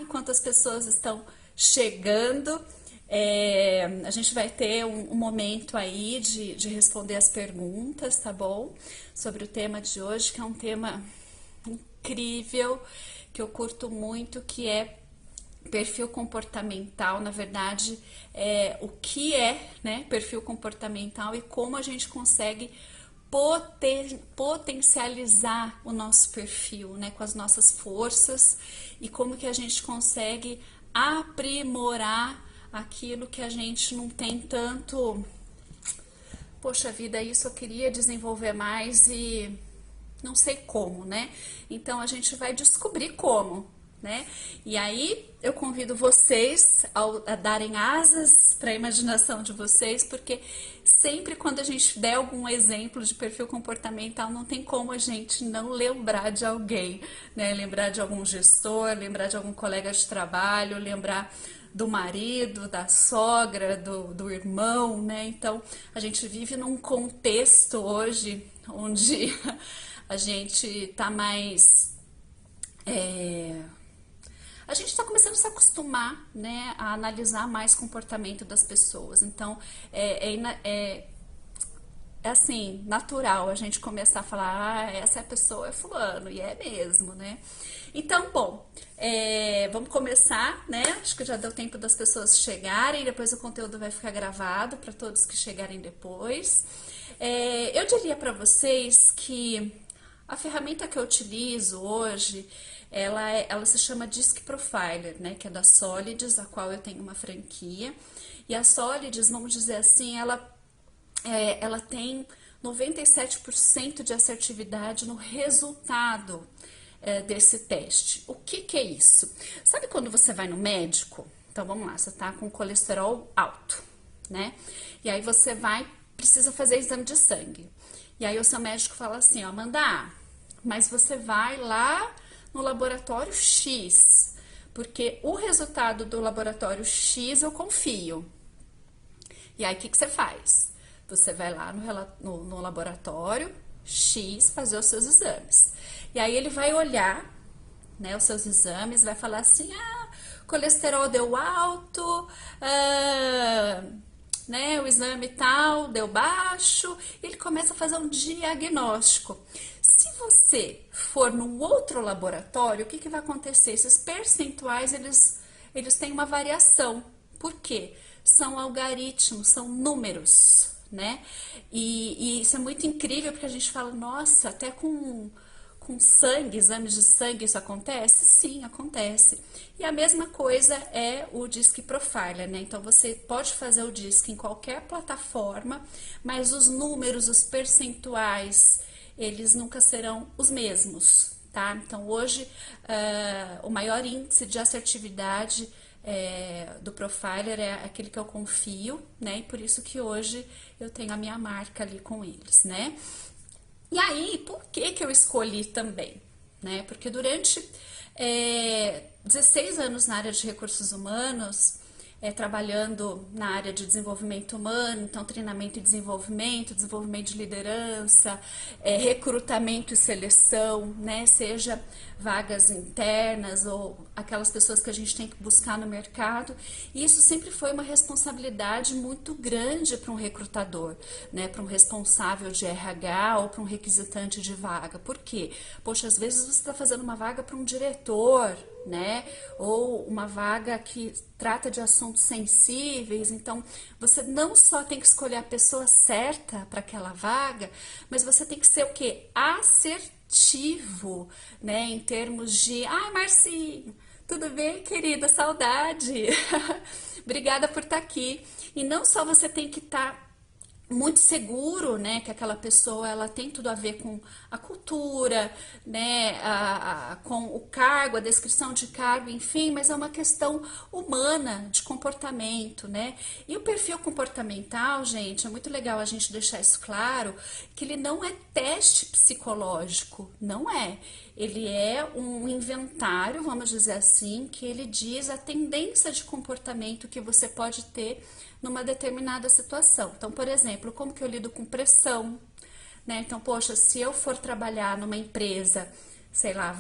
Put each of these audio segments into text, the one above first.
Enquanto as pessoas estão chegando, a gente vai ter um momento aí de responder as perguntas, tá bom? Sobre o tema de hoje, que é um tema incrível, que eu curto muito, que é perfil comportamental. Na verdade, o que é, né, perfil comportamental e como a gente consegue potencializar o nosso perfil, né, com as nossas forças, e como que a gente consegue aprimorar aquilo que a gente não tem tanto. Poxa vida, isso eu queria desenvolver mais e não sei como, né? Então a gente vai descobrir como, né? E aí eu convido vocês a darem asas para a imaginação de vocês, porque sempre quando a gente der algum exemplo de perfil comportamental, não tem como a gente não lembrar de alguém, né? Lembrar de algum gestor, lembrar de algum colega de trabalho, lembrar do marido, da sogra, do irmão, né? Então a gente vive num contexto hoje onde a gente tá mais. A gente está começando a se acostumar, né, a analisar mais o comportamento das pessoas. Então, é assim, natural a gente começar a falar, essa pessoa é fulano, e é mesmo, né? Então, bom, vamos começar, né? Acho que já deu tempo das pessoas chegarem, depois o conteúdo vai ficar gravado para todos que chegarem depois. Eu diria para vocês que a ferramenta que eu utilizo hoje, ela se chama Disc Profiler, né? Que é da Solids, a qual eu tenho uma franquia. E a Solids, vamos dizer assim, ela tem 97% de assertividade no resultado desse teste. O que é isso? Sabe quando você vai no médico? Então vamos lá, você tá com colesterol alto, né? E aí você precisa fazer exame de sangue. E aí o seu médico fala assim, ó, Amanda, mas você vai lá no laboratório X, porque o resultado do laboratório X eu confio. E aí o que você faz? Você vai lá no laboratório X fazer os seus exames. E aí ele vai olhar, né, os seus exames, vai falar assim, colesterol deu alto, né, o exame tal deu baixo, e ele começa a fazer um diagnóstico. Se você for no outro laboratório, o que vai acontecer? Esses percentuais, eles têm uma variação. Por quê? São algoritmos, são números, né? E isso é muito incrível, porque a gente fala, nossa, até com sangue, exames de sangue, isso acontece? Sim, acontece. E a mesma coisa é o Disc Profiler, né? Então você pode fazer o Disc em qualquer plataforma, mas os números, os percentuais, eles nunca serão os mesmos, tá? Então hoje o maior índice de assertividade do Profiler é aquele que eu confio, né? E por isso que hoje eu tenho a minha marca ali com eles, né? E aí, por que eu escolhi também? Né? Porque durante 16 anos na área de recursos humanos, trabalhando na área de desenvolvimento humano, então treinamento e desenvolvimento de liderança, recrutamento e seleção, né? Seja vagas internas ou aquelas pessoas que a gente tem que buscar no mercado. E isso sempre foi uma responsabilidade muito grande para um recrutador, né? Para um responsável de RH ou para um requisitante de vaga. Por quê? Poxa, às vezes você está fazendo uma vaga para um diretor, né? Ou uma vaga que trata de assuntos sensíveis, então você não só tem que escolher a pessoa certa para aquela vaga, mas você tem que ser o quê? Assertivo, né? Em termos de, ai, Marcinho, tudo bem, querida? Saudade! Obrigada por estar aqui. E não só você tem que estar muito seguro, né, que aquela pessoa ela tem tudo a ver com a cultura, né, com o cargo, a descrição de cargo, enfim, mas é uma questão humana de comportamento, né? E o perfil comportamental, gente, é muito legal a gente deixar isso claro, que ele não é teste psicológico, não é. Ele é um inventário, vamos dizer assim, que ele diz a tendência de comportamento que você pode ter numa determinada situação. Então, por exemplo, como que eu lido com pressão, né? Então, poxa, se eu for trabalhar numa empresa, sei lá,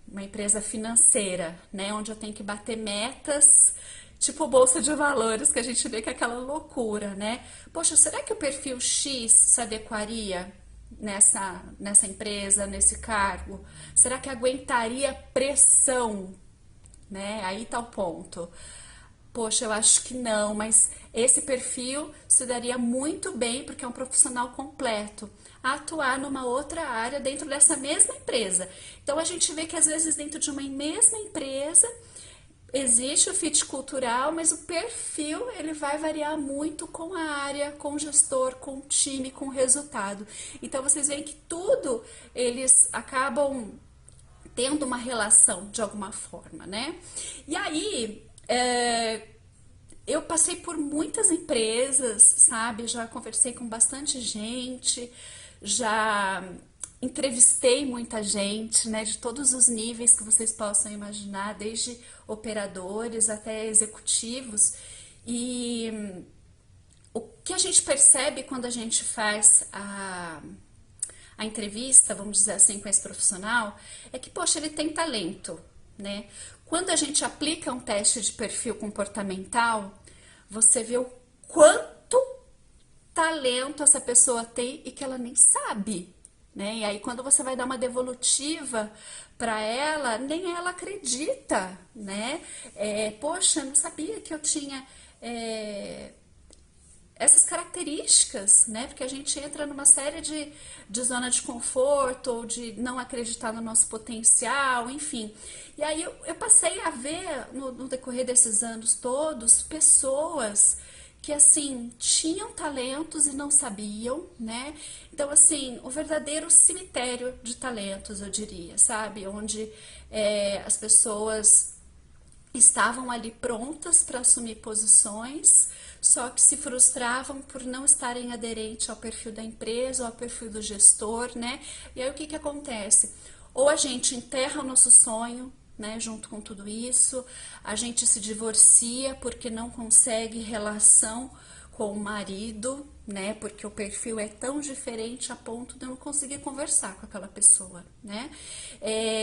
uma empresa financeira, né, onde eu tenho que bater metas, tipo bolsa de valores, que a gente vê que é aquela loucura, né? Poxa, será que o perfil X se adequaria nessa empresa, nesse cargo? Será que aguentaria pressão, né? Aí tá o ponto. Poxa, eu acho que não, mas esse perfil se daria muito bem, porque é um profissional completo, a atuar numa outra área dentro dessa mesma empresa. Então a gente vê que às vezes dentro de uma mesma empresa existe o fit cultural, mas o perfil ele vai variar muito com a área, com o gestor, com o time, com o resultado. Então vocês veem que tudo eles acabam tendo uma relação de alguma forma, né? E aí, eu passei por muitas empresas, sabe? Já conversei com bastante gente, já entrevistei muita gente, né? De todos os níveis que vocês possam imaginar, desde operadores até executivos. E o que a gente percebe quando a gente faz a entrevista, vamos dizer assim, com esse profissional, é que, poxa, ele tem talento, né? Quando a gente aplica um teste de perfil comportamental, você vê o quanto talento essa pessoa tem e que ela nem sabe, né? E aí quando você vai dar uma devolutiva para ela, nem ela acredita, né? Poxa, não sabia que eu tinha essas características, né? Porque a gente entra numa série de zona de conforto ou de não acreditar no nosso potencial, enfim. E aí eu passei a ver no decorrer desses anos todos pessoas que assim tinham talentos e não sabiam, né? Então assim, o verdadeiro cemitério de talentos, eu diria, sabe? Onde as pessoas estavam ali prontas para assumir posições, só que se frustravam por não estarem aderentes ao perfil da empresa ou ao perfil do gestor, né? E aí o que que acontece? Ou a gente enterra o nosso sonho, né, junto com tudo isso, a gente se divorcia porque não consegue relação com o marido, né, porque o perfil é tão diferente a ponto de eu não conseguir conversar com aquela pessoa, né.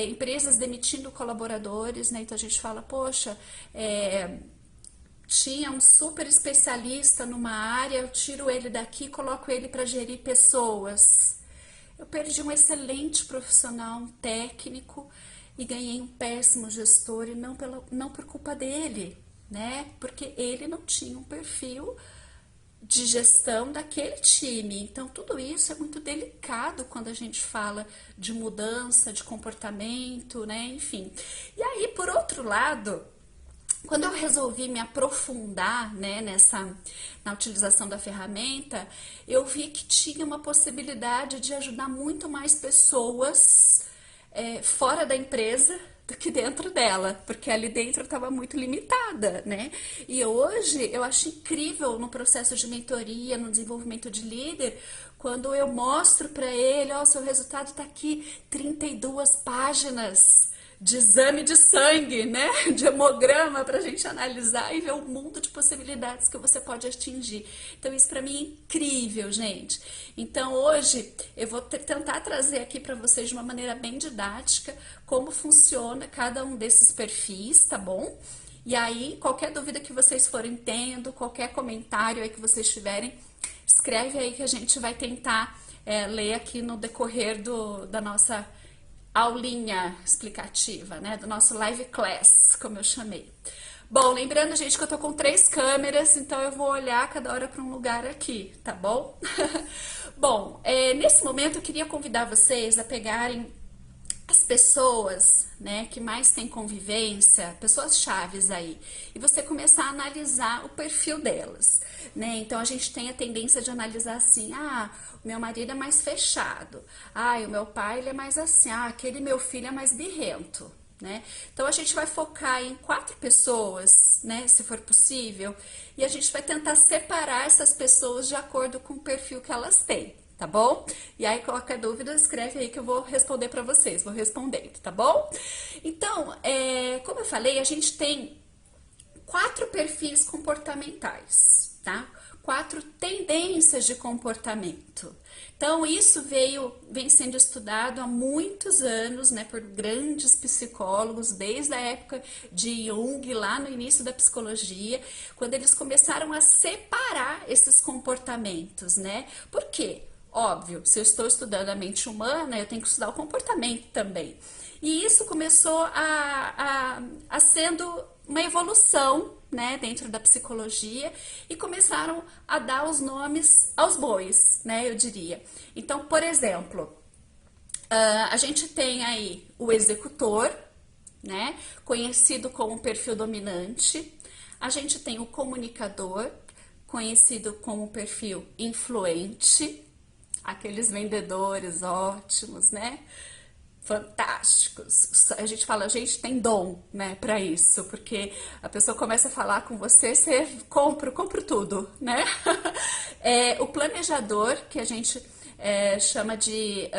Empresas demitindo colaboradores, né, então a gente fala, poxa, tinha um super especialista numa área, eu tiro ele daqui e coloco ele para gerir pessoas. Eu perdi um excelente profissional, um técnico, e ganhei um péssimo gestor, e não por culpa dele, né? Porque ele não tinha um perfil de gestão daquele time. Então, tudo isso é muito delicado quando a gente fala de mudança, de comportamento, né? Enfim. E aí, por outro lado, quando eu resolvi me aprofundar, né, na utilização da ferramenta, eu vi que tinha uma possibilidade de ajudar muito mais pessoas fora da empresa do que dentro dela, porque ali dentro eu estava muito limitada, né? E hoje eu acho incrível no processo de mentoria, no desenvolvimento de líder, quando eu mostro para ele, ó, seu resultado está aqui, 32 páginas de exame de sangue, né? De hemograma para a gente analisar e ver o mundo de possibilidades que você pode atingir. Então isso para mim é incrível, gente. Então hoje eu vou tentar trazer aqui para vocês de uma maneira bem didática como funciona cada um desses perfis, tá bom? E aí qualquer dúvida que vocês forem tendo, qualquer comentário aí que vocês tiverem, escreve aí que a gente vai tentar ler aqui no decorrer da nossa aulinha explicativa, né, do nosso live class, como eu chamei. Bom, lembrando, gente, que eu tô com 3 câmeras, então eu vou olhar cada hora para um lugar aqui, tá bom? Bom, nesse momento eu queria convidar vocês a pegarem as pessoas, né, que mais têm convivência, pessoas chaves aí, e você começar a analisar o perfil delas, né? Então a gente tem a tendência de analisar assim, o meu marido é mais fechado, o meu pai ele é mais assim, aquele meu filho é mais birrento, né? Então a gente vai focar em 4 pessoas, né, se for possível, e a gente vai tentar separar essas pessoas de acordo com o perfil que elas têm. Tá bom? E aí, qualquer dúvida, escreve aí que eu vou responder para vocês, vou respondendo, tá bom? Então, como eu falei, a gente tem 4 perfis comportamentais, tá? 4 tendências de comportamento. Então, isso vem sendo estudado há muitos anos, né, por grandes psicólogos, desde a época de Jung, lá no início da psicologia, quando eles começaram a separar esses comportamentos, né? Por quê? Óbvio, se eu estou estudando a mente humana, eu tenho que estudar o comportamento também. E isso começou a sendo uma evolução, né, dentro da psicologia, e começaram a dar os nomes aos bois, né, eu diria. Então, por exemplo, a gente tem aí o executor, né, conhecido como perfil dominante. A gente tem o comunicador, conhecido como perfil influente, aqueles vendedores ótimos, né? Fantásticos. A gente fala, a gente tem dom, né, para isso, porque a pessoa começa a falar com você, você compro tudo, né? O planejador, que a gente chama de,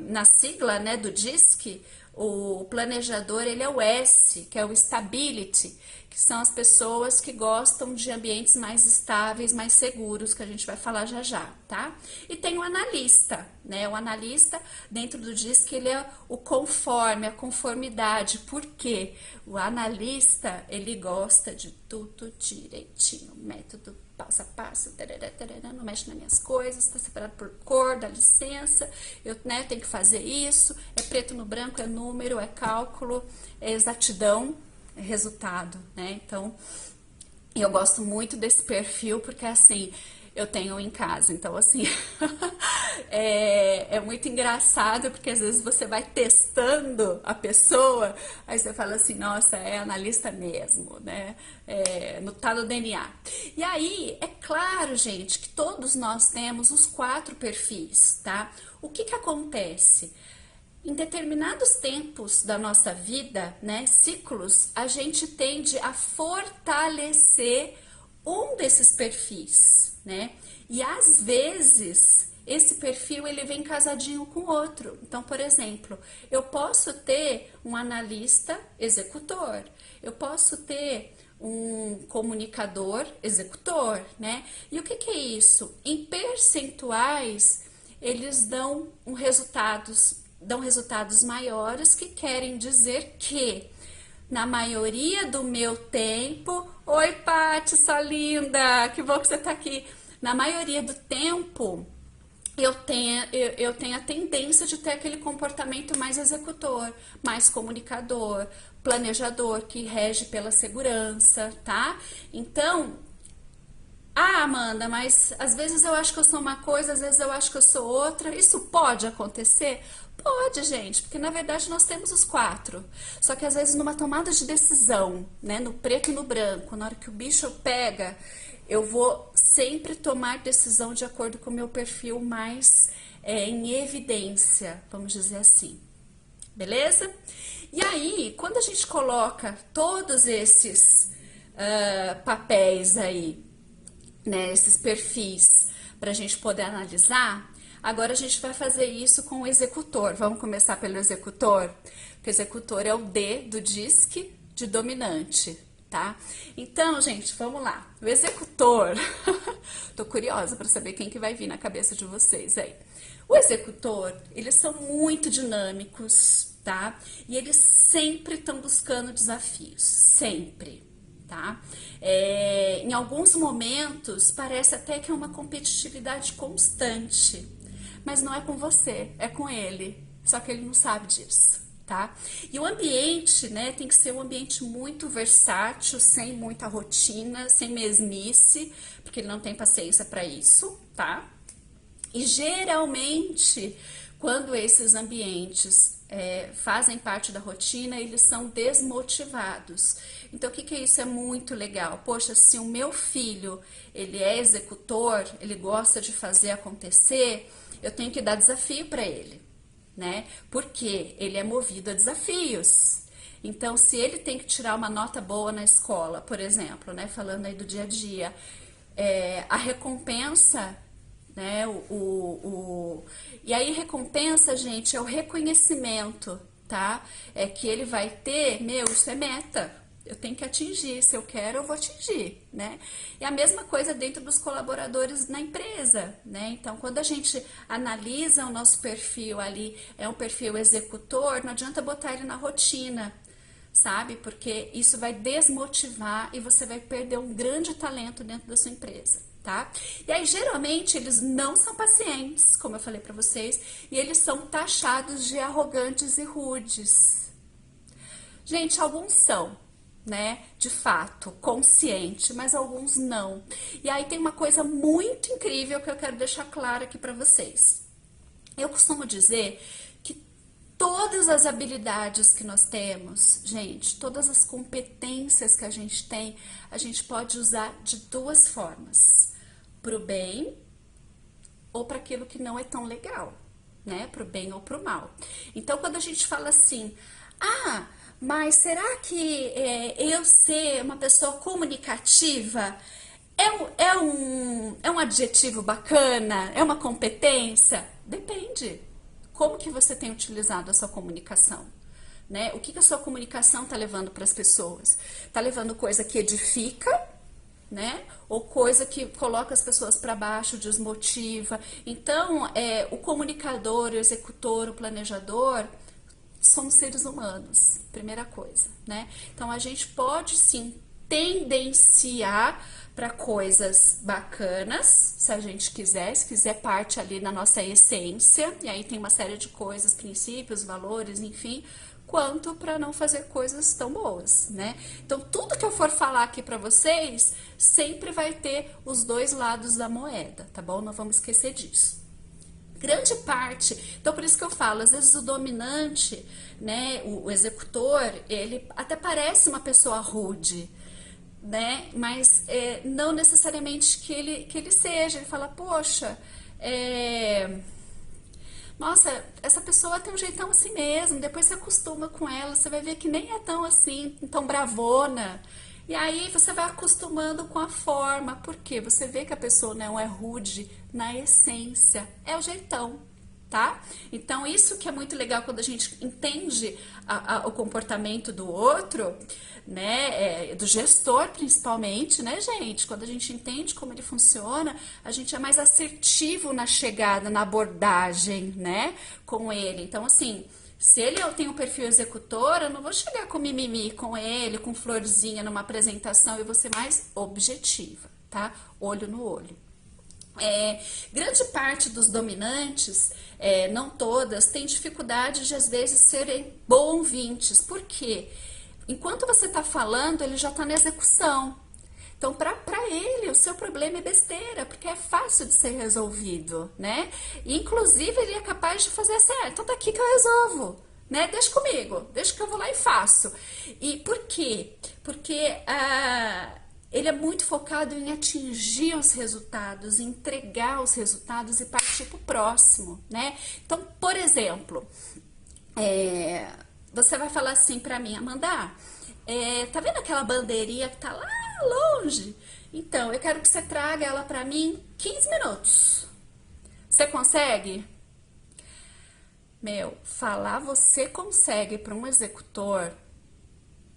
na sigla, né, do DISC, o planejador, ele é o S, que é o Stability, que são as pessoas que gostam de ambientes mais estáveis, mais seguros, que a gente vai falar já já, tá? E tem o analista, né? O analista, dentro do DISC, ele é o conforme, a conformidade. Por quê? O analista, ele gosta de tudo direitinho, método passo a passo, tarará, tarará, não mexe nas minhas coisas, está separado por cor, dá licença, eu, né, tenho que fazer isso, é preto no branco, é número, é cálculo, é exatidão, é resultado, né? Então, eu gosto muito desse perfil, porque assim, eu tenho em casa, então assim, é muito engraçado, porque às vezes você vai testando a pessoa, aí você fala assim, nossa, é analista mesmo, né, tá no DNA. E aí, é claro, gente, que todos nós temos os 4 perfis, tá? O que acontece? Em determinados tempos da nossa vida, né, ciclos, a gente tende a fortalecer um desses perfis, né? E às vezes esse perfil ele vem casadinho com outro. Então, por exemplo, eu posso ter um analista executor, eu posso ter um comunicador executor, né? E o que é isso? Em percentuais, eles dão resultados maiores, que querem dizer que na maioria do meu tempo, oi Paty, sua linda, que bom que você tá aqui. Na maioria do tempo, eu tenho a tendência de ter aquele comportamento mais executor, mais comunicador, planejador, que rege pela segurança, tá? Então, Amanda, mas às vezes eu acho que eu sou uma coisa, às vezes eu acho que eu sou outra. Isso pode acontecer? Pode, gente, porque na verdade nós temos os 4. Só que às vezes numa tomada de decisão, né, no preto e no branco, na hora que o bicho pega, eu vou sempre tomar decisão de acordo com o meu perfil mais em evidência, vamos dizer assim. Beleza? E aí, quando a gente coloca todos esses papéis aí, né, esses perfis, para a gente poder analisar, agora a gente vai fazer isso com o executor. Vamos começar pelo executor? Porque o executor é o D do DISC de dominante, tá? Então, gente, vamos lá. O executor, tô curiosa para saber quem que vai vir na cabeça de vocês aí. O executor, eles são muito dinâmicos, tá? E eles sempre estão buscando desafios, sempre. Tá? Em alguns momentos parece até que é uma competitividade constante, mas não é com você, é com ele, só que ele não sabe disso, tá? E o ambiente, né, tem que ser um ambiente muito versátil, sem muita rotina, sem mesmice, porque ele não tem paciência para isso, tá? E geralmente, quando esses ambientes fazem parte da rotina, eles são desmotivados. Então, o que é isso? É muito legal. Poxa, se o meu filho, ele é executor, ele gosta de fazer acontecer, eu tenho que dar desafio para ele, né? Porque ele é movido a desafios. Então, se ele tem que tirar uma nota boa na escola, por exemplo, né? Falando aí do dia a dia, a recompensa, né? E aí, recompensa, gente, é o reconhecimento, tá? É que ele vai ter, isso é meta. Eu tenho que atingir, se eu quero, eu vou atingir, né? E a mesma coisa dentro dos colaboradores na empresa, né? Então, quando a gente analisa o nosso perfil ali, é um perfil executor, não adianta botar ele na rotina, sabe? Porque isso vai desmotivar e você vai perder um grande talento dentro da sua empresa, tá? E aí, geralmente, eles não são pacientes, como eu falei pra vocês, e eles são taxados de arrogantes e rudes. Gente, alguns são, né, de fato, consciente, mas alguns não. E aí tem uma coisa muito incrível que eu quero deixar claro aqui para vocês. Eu costumo dizer que todas as habilidades que nós temos, gente, todas as competências que a gente pode usar de duas formas, para o bem ou para aquilo que não é tão legal, né, para o bem ou para o mal. Então, quando a gente fala assim, mas será que eu ser uma pessoa comunicativa é um adjetivo bacana? É uma competência? Depende. Como que você tem utilizado a sua comunicação? Né? O que a sua comunicação está levando para as pessoas? Está levando coisa que edifica, né? Ou coisa que coloca as pessoas para baixo, desmotiva. Então, o comunicador, o executor, o planejador somos seres humanos, primeira coisa, né? Então a gente pode sim tendenciar para coisas bacanas, se a gente quiser, se fizer parte ali na nossa essência, e aí tem uma série de coisas, princípios, valores, enfim, quanto para não fazer coisas tão boas, né? Então tudo que eu for falar aqui para vocês sempre vai ter os dois lados da moeda, tá bom? Não vamos esquecer disso. Grande parte, então por isso que eu falo, às vezes o dominante, né, o executor, ele até parece uma pessoa rude, né, mas não necessariamente que ele seja, ele fala, poxa, nossa, essa pessoa tem um jeitão assim mesmo, depois você acostuma com ela, você vai ver que nem é tão assim, tão bravona. E aí você vai acostumando com a forma, porque você vê que a pessoa não é rude na essência, é o jeitão, tá? Então isso que é muito legal quando a gente entende o comportamento do outro, né, do gestor principalmente, né, gente? Quando a gente entende como ele funciona, a gente é mais assertivo na chegada, na abordagem, né, com ele. Então assim, se ele tem um perfil executor, eu não vou chegar com mimimi com ele, com florzinha numa apresentação, eu vou ser mais objetiva, tá? Olho no olho. Grande parte dos dominantes, não todas, tem dificuldade de às vezes serem bons ouvintes. Por quê? Enquanto você está falando, ele já está na execução. Então, para ele, o seu problema é besteira, porque é fácil de ser resolvido, né? E, inclusive, ele é capaz de fazer assim, então daqui que eu resolvo, né? Deixa comigo, deixa que eu vou lá e faço. E por quê? Porque ele é muito focado em atingir os resultados, entregar os resultados e partir para o próximo, né? Então, por exemplo, você vai falar assim para mim, Amanda, tá vendo aquela bandeirinha que tá lá longe? Então, eu quero que você traga ela para mim 15 minutos. Você consegue? Meu, falar você consegue para um executor,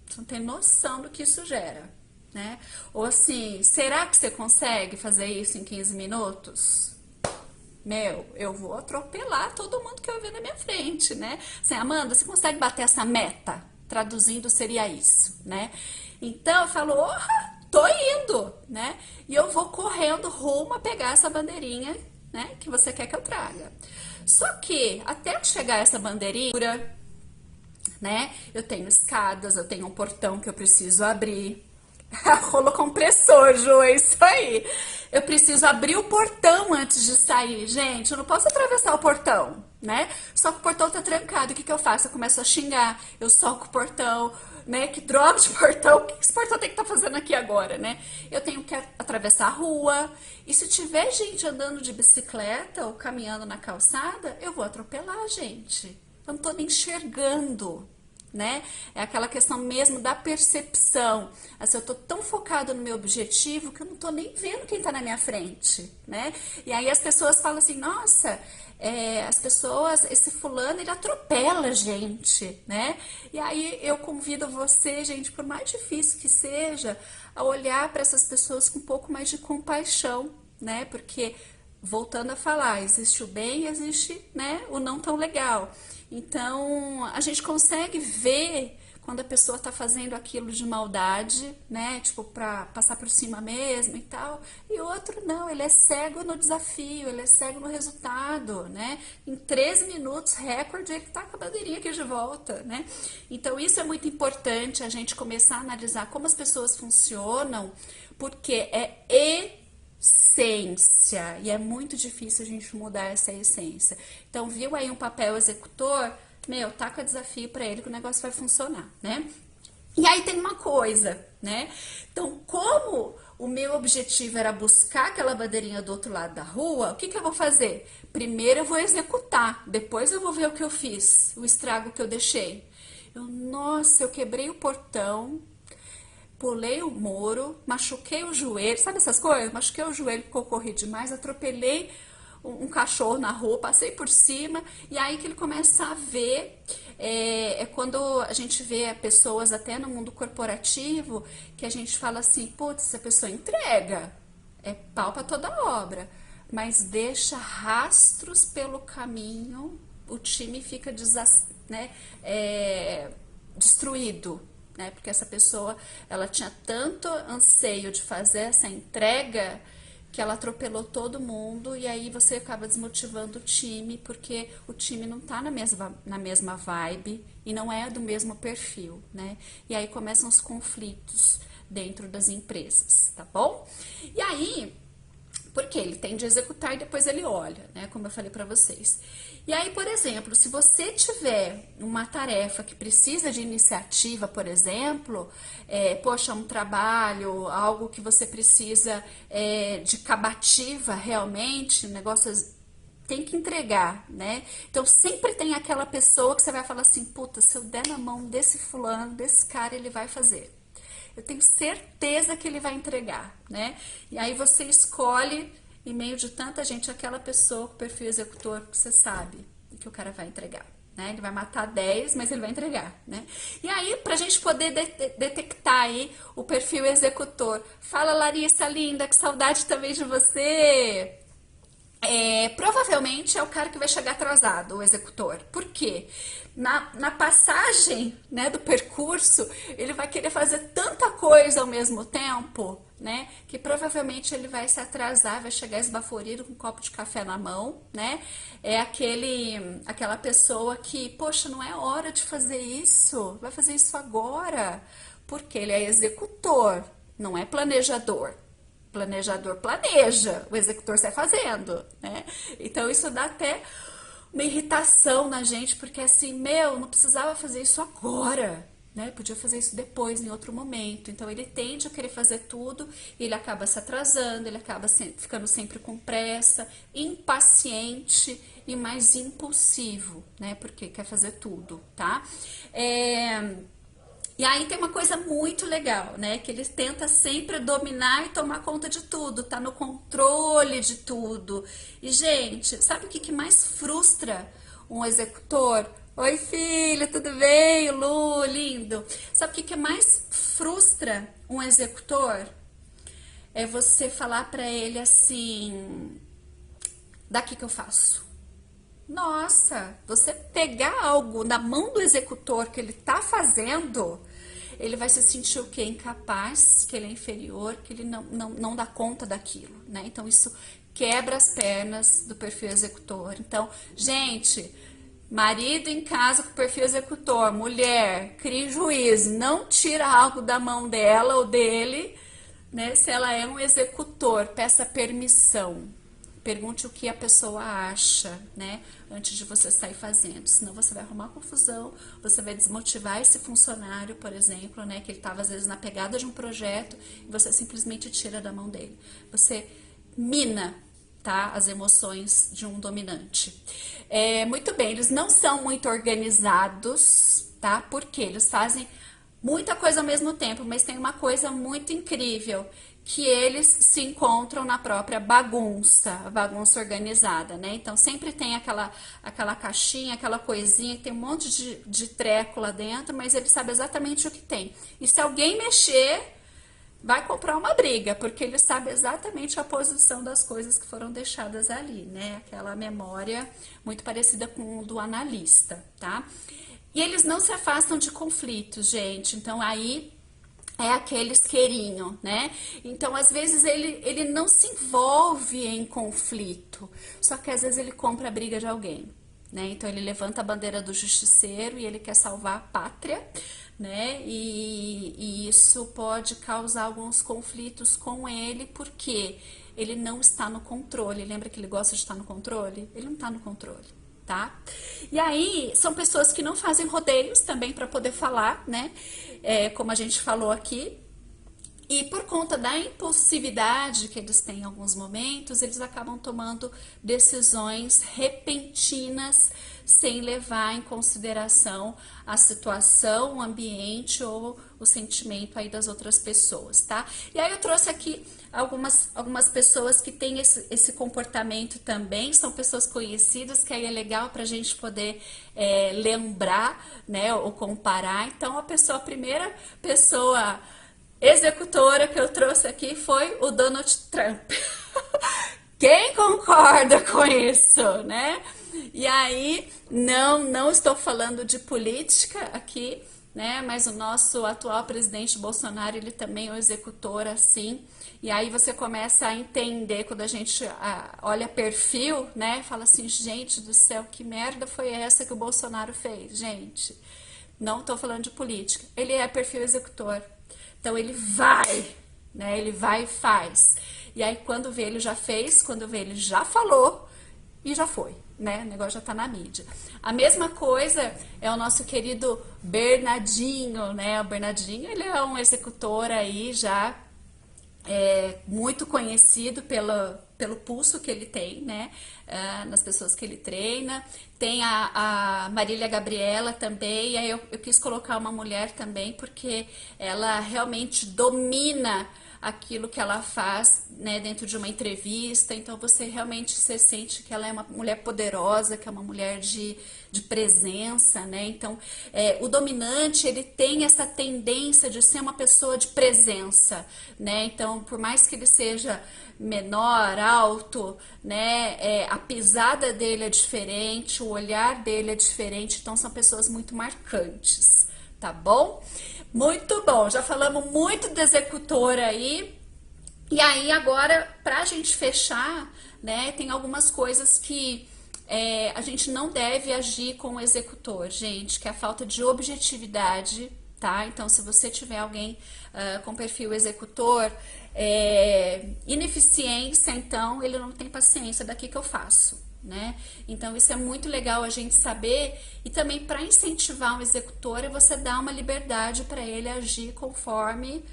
você não tem noção do que isso gera, né? Ou assim, será que você consegue fazer isso em 15 minutos? Meu, eu vou atropelar todo mundo que eu ver na minha frente, né? Assim, Amanda, você consegue bater essa meta? Traduzindo seria isso, né? Então eu falo, tô indo, né? E eu vou correndo rumo a pegar essa bandeirinha, né? Que você quer que eu traga. Só que até eu chegar essa bandeirinha, né? Eu tenho escadas, eu tenho um portão que eu preciso abrir. Rolo compressor, Ju, é isso aí. Eu preciso abrir o portão antes de sair. Gente, eu não posso atravessar o portão, né? Só que o portão tá trancado. O que que eu faço? Eu começo a xingar. Eu soco o portão, né? Que droga de portão. O que esse portão tem que estar fazendo aqui agora, né? Eu tenho que atravessar a rua. E se tiver gente andando de bicicleta ou caminhando na calçada, eu vou atropelar, gente. Eu não tô nem enxergando, né? É aquela questão mesmo da percepção. Assim, eu tô tão focado no meu objetivo que eu não tô nem vendo quem tá na minha frente, né? E aí as pessoas falam assim, nossa, as pessoas, esse fulano, ele atropela a gente, né? E aí eu convido você, gente, por mais difícil que seja, a olhar para essas pessoas com um pouco mais de compaixão, né? Porque, voltando a falar, existe o bem e existe, né, o não tão legal. Então, a gente consegue ver quando a pessoa tá fazendo aquilo de maldade, né, tipo, pra passar por cima mesmo e tal, e outro não, ele é cego no desafio, ele é cego no resultado, né, em 13 minutos, recorde, ele tá com a bandeirinha aqui de volta, né, então isso é muito importante, a gente começar a analisar como as pessoas funcionam, porque é essência, e é muito difícil a gente mudar essa essência. Então, viu aí um papel executor? Meu, taca desafio para ele que o negócio vai funcionar, né? E aí tem uma coisa, né? Então, como o meu objetivo era buscar aquela bandeirinha do outro lado da rua, o que que eu vou fazer? Primeiro eu vou executar, depois eu vou ver o que eu fiz, o estrago que eu deixei. Nossa, eu quebrei o portão, pulei o muro, machuquei o joelho, sabe essas coisas? Machuquei o joelho porque eu corri demais, atropelei um cachorro na rua, passei por cima, e aí que ele começa a ver, quando a gente vê pessoas até no mundo corporativo, que a gente fala assim, putz, essa pessoa entrega, é pau pra toda obra, mas deixa rastros pelo caminho, o time fica destruído, né? Porque essa pessoa, ela tinha tanto anseio de fazer essa entrega que ela atropelou todo mundo e aí você acaba desmotivando o time porque o time não tá na mesma vibe e não é do mesmo perfil, né? E aí começam os conflitos dentro das empresas, tá bom? E aí, porque ele tende a executar e depois ele olha, né? Como eu falei para vocês. E aí, por exemplo, se você tiver uma tarefa que precisa de iniciativa, por exemplo, poxa, um trabalho, algo que você precisa de cabativa realmente, negócios tem que entregar, né? Então sempre tem aquela pessoa que você vai falar assim, puta, se eu der na mão desse fulano, desse cara, ele vai fazer. Eu tenho certeza que ele vai entregar, né? E aí você escolhe, em meio de tanta gente, aquela pessoa com perfil executor que você sabe que o cara vai entregar, né? Ele vai matar 10, mas ele vai entregar, né? E aí, pra gente poder detectar aí o perfil executor, fala Larissa, linda, que saudade também de você! Provavelmente é o cara que vai chegar atrasado, o executor. Por quê? Na passagem, né, do percurso, ele vai querer fazer tanta coisa ao mesmo tempo, né, que provavelmente ele vai se atrasar, vai chegar esbaforido com um copo de café na mão, né? É aquela pessoa que, poxa, não é hora de fazer isso, vai fazer isso agora, porque ele é executor, não é planejador. Planejador planeja, o executor sai fazendo, né? Então isso dá até uma irritação na gente, porque assim, meu, não precisava fazer isso agora, né? Podia fazer isso depois, em outro momento. Então ele tende a querer fazer tudo, e ele acaba se atrasando, ele acaba ficando sempre com pressa, impaciente e mais impulsivo, né? Porque quer fazer tudo, tá? E aí tem uma coisa muito legal, né? Que ele tenta sempre dominar e tomar conta de tudo, tá no controle de tudo. E, gente, sabe o que mais frustra um executor? Oi, filho, tudo bem? Lu, lindo. Sabe o que mais frustra um executor? É você falar pra ele assim, daqui que eu faço. Nossa, você pegar algo na mão do executor que ele tá fazendo, ele vai se sentir o quê? Incapaz, que ele é inferior, que ele não dá conta daquilo, né? Então isso quebra as pernas do perfil executor. Então, gente, marido em casa com perfil executor, mulher, crie juízo, não tira algo da mão dela ou dele, né? Se ela é um executor, peça permissão. Pergunte o que a pessoa acha, né, antes de você sair fazendo, senão você vai arrumar confusão, você vai desmotivar esse funcionário, por exemplo, né, que ele estava às vezes na pegada de um projeto e você simplesmente tira da mão dele. Você mina, tá, as emoções de um dominante. Muito bem, eles não são muito organizados, tá? Porque eles fazem muita coisa ao mesmo tempo, mas tem uma coisa muito incrível, que eles se encontram na própria bagunça, a bagunça organizada, né? Então sempre tem aquela caixinha, aquela coisinha, que tem um monte de treco lá dentro, mas ele sabe exatamente o que tem. E se alguém mexer, vai comprar uma briga, porque ele sabe exatamente a posição das coisas que foram deixadas ali, né? Aquela memória muito parecida com o do analista, tá? E eles não se afastam de conflitos, gente. Então aí é aquele isqueirinho, né? Então, às vezes, ele não se envolve em conflito, só que às vezes ele compra a briga de alguém, né? Então, ele levanta a bandeira do justiceiro e ele quer salvar a pátria, né? E isso pode causar alguns conflitos com ele, porque ele não está no controle. Lembra que ele gosta de estar no controle? Ele não está no controle. Tá? E aí, são pessoas que não fazem rodeios também para poder falar, né? Como a gente falou aqui. E por conta da impulsividade que eles têm em alguns momentos, eles acabam tomando decisões repentinas sem levar em consideração a situação, o ambiente ou o sentimento aí das outras pessoas, tá? E aí eu trouxe aqui algumas pessoas que têm esse comportamento também, são pessoas conhecidas, que aí é legal pra gente poder lembrar, né, ou comparar. Então a primeira pessoa executora que eu trouxe aqui foi o Donald Trump. Quem concorda com isso, né? E aí, não estou falando de política aqui, né? Mas o nosso atual presidente Bolsonaro, ele também é um executor assim. E aí você começa a entender, quando a gente olha perfil, né? Fala assim, gente do céu, que merda foi essa que o Bolsonaro fez, gente? Não estou falando de política. Ele é perfil executor. Então ele vai, né? Ele vai e faz. E aí quando vê ele já fez, quando vê ele já falou e já foi, né? O negócio já tá na mídia. A mesma coisa é o nosso querido Bernardinho, né? O Bernardinho, ele é um executor aí já muito conhecido pelo pulso que ele tem, né? Nas pessoas que ele treina. Tem a Marília Gabriela também, e aí eu quis colocar uma mulher também, porque ela realmente domina aquilo que ela faz, né, dentro de uma entrevista. Então você realmente se sente que ela é uma mulher poderosa, que é uma mulher de presença, né? Então o dominante, ele tem essa tendência de ser uma pessoa de presença, né? Então por mais que ele seja menor, alto, né, a pisada dele é diferente, o olhar dele é diferente, então são pessoas muito marcantes, tá bom? Muito bom, já falamos muito do executor aí. E aí agora, pra gente fechar, né, tem algumas coisas que a gente não deve agir com o executor, gente, que é a falta de objetividade, tá? Então, se você tiver alguém com perfil executor, ineficiência, então ele não tem paciência, daqui que eu faço, né? Então isso é muito legal a gente saber, e também para incentivar um executor é você dar uma liberdade para ele agir conforme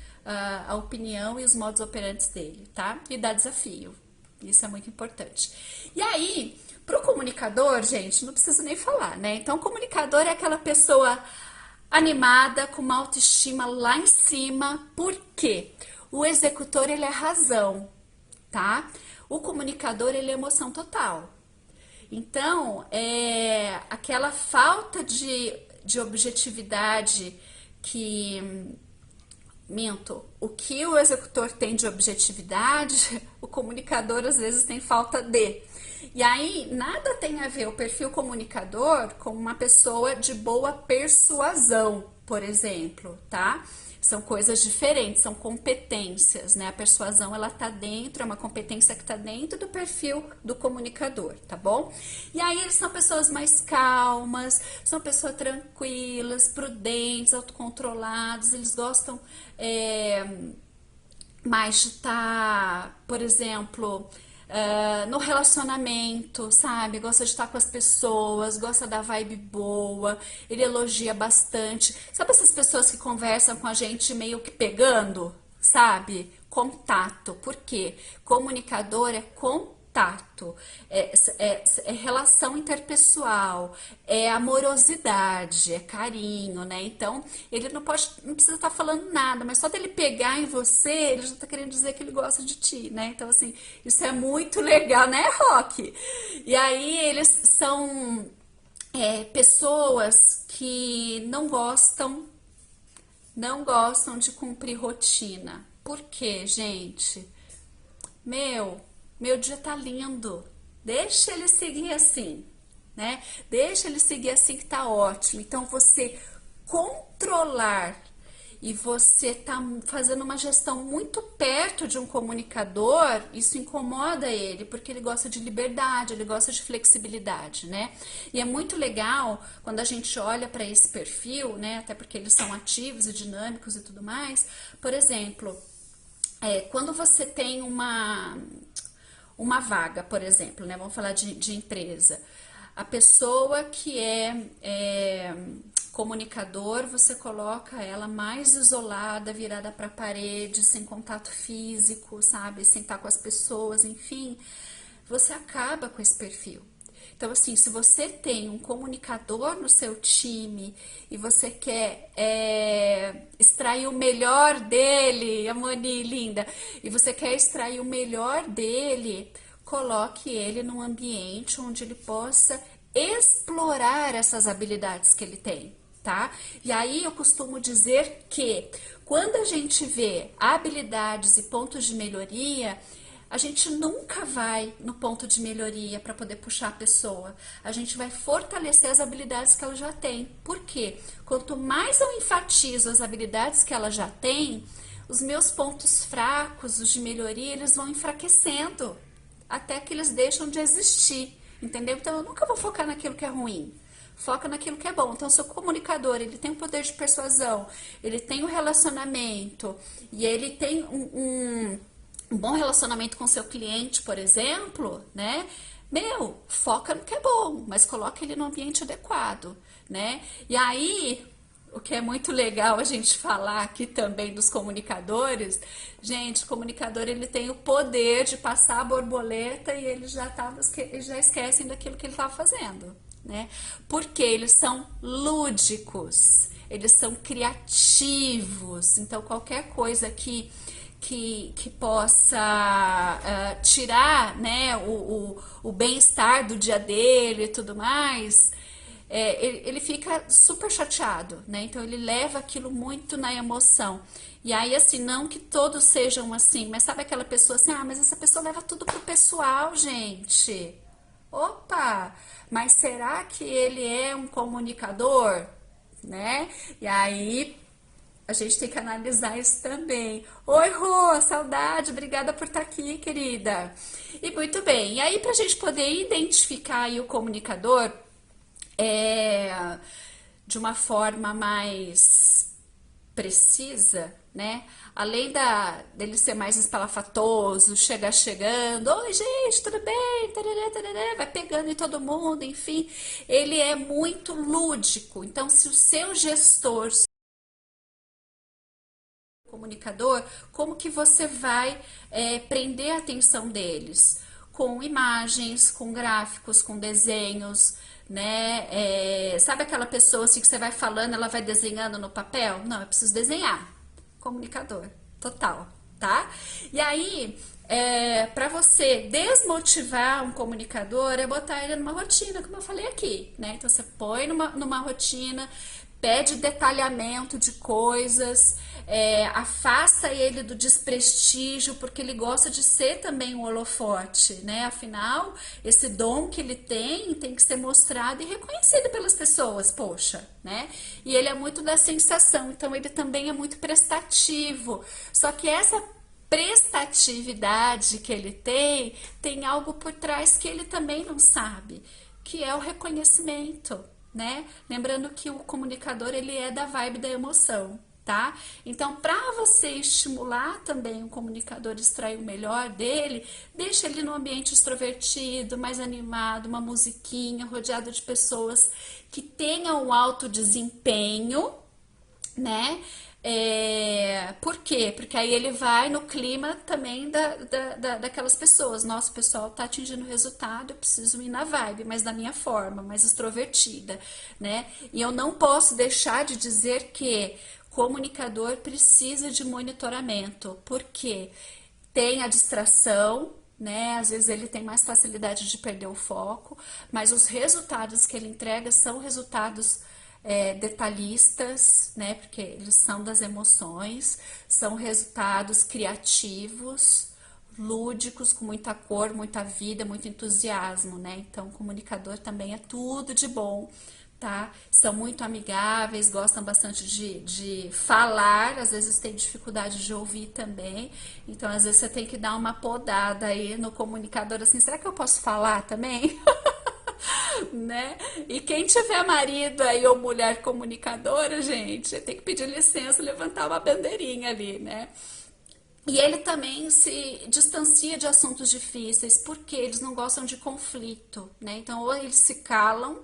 a opinião e os modos operantes dele, tá? E dar desafio, isso é muito importante. E aí, pro comunicador, gente, não preciso nem falar, né? Então o comunicador é aquela pessoa animada, com uma autoestima lá em cima. Por quê? O executor, ele é razão, tá? O comunicador, ele é emoção total. Então, aquela falta de objetividade o que o executor tem de objetividade, o comunicador às vezes tem falta de. E aí, nada tem a ver o perfil comunicador com uma pessoa de boa persuasão, por exemplo, tá? São coisas diferentes, são competências, né? A persuasão, ela tá dentro, é uma competência que tá dentro do perfil do comunicador, tá bom? E aí, eles são pessoas mais calmas, são pessoas tranquilas, prudentes, autocontroladas, eles gostam mais de estar, por exemplo, no relacionamento, sabe? Gosta de estar com as pessoas, gosta da vibe boa, ele elogia bastante. Sabe essas pessoas que conversam com a gente meio que pegando, sabe? Contato. Por quê? Comunicador é contato. contato, é relação interpessoal, é amorosidade, é carinho, né? Então, ele não precisa estar falando nada, mas só dele pegar em você, ele já tá querendo dizer que ele gosta de ti, né? Então, assim, isso é muito legal, né, Rock? E aí, eles são pessoas que não gostam de cumprir rotina. Por quê, gente? Meu dia tá lindo. Deixa ele seguir assim, né? Deixa ele seguir assim que tá ótimo. Então você controlar e você tá fazendo uma gestão muito perto de um comunicador, isso incomoda ele, porque ele gosta de liberdade, ele gosta de flexibilidade, né? E é muito legal quando a gente olha para esse perfil, né? Até porque eles são ativos e dinâmicos e tudo mais. Por exemplo, quando você tem uma vaga, por exemplo, né? Vamos falar de empresa. A pessoa que é comunicador, você coloca ela mais isolada, virada para a parede, sem contato físico, sabe? Sem estar com as pessoas, enfim. Você acaba com esse perfil. Então, assim, se você tem um comunicador no seu time e você quer extrair o melhor dele, a Moni, linda, e você quer extrair o melhor dele, coloque ele num ambiente onde ele possa explorar essas habilidades que ele tem, tá? E aí eu costumo dizer que quando a gente vê habilidades e pontos de melhoria, a gente nunca vai no ponto de melhoria para poder puxar a pessoa. A gente vai fortalecer as habilidades que ela já tem. Por quê? Quanto mais eu enfatizo as habilidades que ela já tem, os meus pontos fracos, os de melhoria, eles vão enfraquecendo até que eles deixam de existir, entendeu? Então eu nunca vou focar naquilo que é ruim. Foca naquilo que é bom. Então, se o comunicador, ele tem o poder de persuasão, ele tem o relacionamento e ele tem um bom relacionamento com seu cliente, por exemplo, né? Foca no que é bom, mas coloca ele no ambiente adequado, né? E aí, o que é muito legal a gente falar aqui também dos comunicadores, gente, o comunicador ele tem o poder de passar a borboleta e eles já esquecem daquilo que ele estava fazendo, né? Porque eles são lúdicos, eles são criativos, então qualquer coisa que possa tirar, né, o bem-estar do dia dele e tudo mais, ele fica super chateado, né? Então ele leva aquilo muito na emoção. E aí, assim, não que todos sejam assim, mas sabe aquela pessoa assim, mas essa pessoa leva tudo pro pessoal, gente. Opa! Mas será que ele é um comunicador, né? E aí a gente tem que analisar isso também. Oi, Rô, saudade, obrigada por estar aqui, querida. E muito bem, e aí pra gente poder identificar aí o comunicador de uma forma mais precisa, né? Além dele ser mais espalhafatoso, chegando, oi gente, tudo bem? Tarará, tarará, vai pegando em todo mundo, enfim, ele é muito lúdico. Então, se o seu gestor, comunicador, como que você vai prender a atenção deles? Com imagens, com gráficos, com desenhos, né? Sabe aquela pessoa assim que você vai falando, ela vai desenhando no papel? Não, eu preciso desenhar. Comunicador, total, tá? E aí, para você desmotivar um comunicador, é botar ele numa rotina, como eu falei aqui, né? Então você põe numa rotina, pede detalhamento de coisas, afasta ele do desprestígio, porque ele gosta de ser também um holofote, né? Afinal, esse dom que ele tem que ser mostrado e reconhecido pelas pessoas, poxa, né? E ele é muito da sensação, então ele também é muito prestativo. Só que essa prestatividade que ele tem algo por trás que ele também não sabe, que é o reconhecimento, né? Lembrando que o comunicador, ele é da vibe da emoção, tá? Então, para você estimular também o comunicador, extrair o melhor dele, deixa ele num ambiente extrovertido, mais animado, uma musiquinha, rodeado de pessoas que tenham um alto desempenho, né? Por quê? Porque aí ele vai no clima também daquelas pessoas. Nossa, o pessoal tá atingindo resultado, eu preciso ir na vibe, mas da minha forma, mais extrovertida, né? E eu não posso deixar de dizer que comunicador precisa de monitoramento, porque tem a distração, né? Às vezes ele tem mais facilidade de perder o foco, mas os resultados que ele entrega são resultados detalhistas, né? Porque eles são das emoções, são resultados criativos, lúdicos, com muita cor, muita vida, muito entusiasmo, né? Então, o comunicador também é tudo de bom, tá? São muito amigáveis, gostam bastante de falar, às vezes tem dificuldade de ouvir também, então às vezes você tem que dar uma podada aí no comunicador, assim, será que eu posso falar também? Né? E quem tiver marido aí ou mulher comunicadora, gente, tem que pedir licença, levantar uma bandeirinha ali, né? E ele também se distancia de assuntos difíceis, porque eles não gostam de conflito, né? Então, ou eles se calam,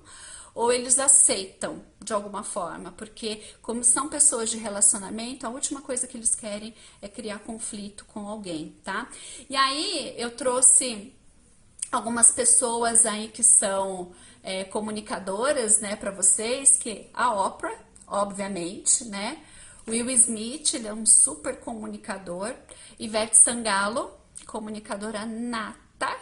ou eles aceitam de alguma forma, porque como são pessoas de relacionamento, a última coisa que eles querem é criar conflito com alguém, tá? E aí eu trouxe algumas pessoas aí que são comunicadoras, né, para vocês, que a Oprah, obviamente, né, Will Smith, ele é um super comunicador, Ivete Sangalo, comunicadora nata,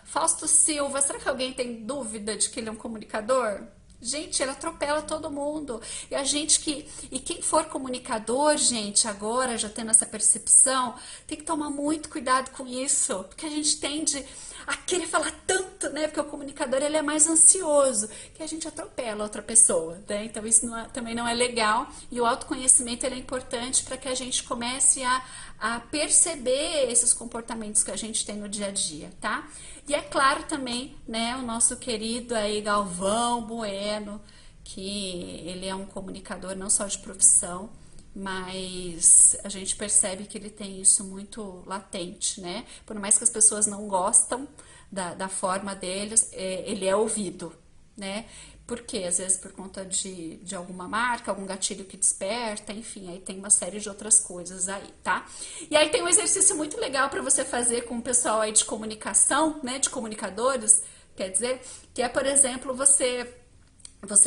Fausto Silva, será que alguém tem dúvida de que ele é um comunicador? Gente, ele atropela todo mundo. E a gente e quem for comunicador, gente, agora já tendo essa percepção, tem que tomar muito cuidado com isso, porque a gente tende a querer falar tanto, né? Porque o comunicador ele é mais ansioso, que a gente atropela outra pessoa, né? Então isso também não é legal. E o autoconhecimento ele é importante para que a gente comece a perceber esses comportamentos que a gente tem no dia a dia, tá? E é claro também, né, o nosso querido aí Galvão Bueno, que ele é um comunicador não só de profissão, mas a gente percebe que ele tem isso muito latente, né? Por mais que as pessoas não gostam da forma deles, ele é ouvido, né? Porque às vezes por conta de alguma marca, algum gatilho que desperta, enfim, aí tem uma série de outras coisas aí, tá? E aí tem um exercício muito legal para você fazer com o pessoal aí de comunicação, né, de comunicadores, quer dizer, que é, por exemplo, você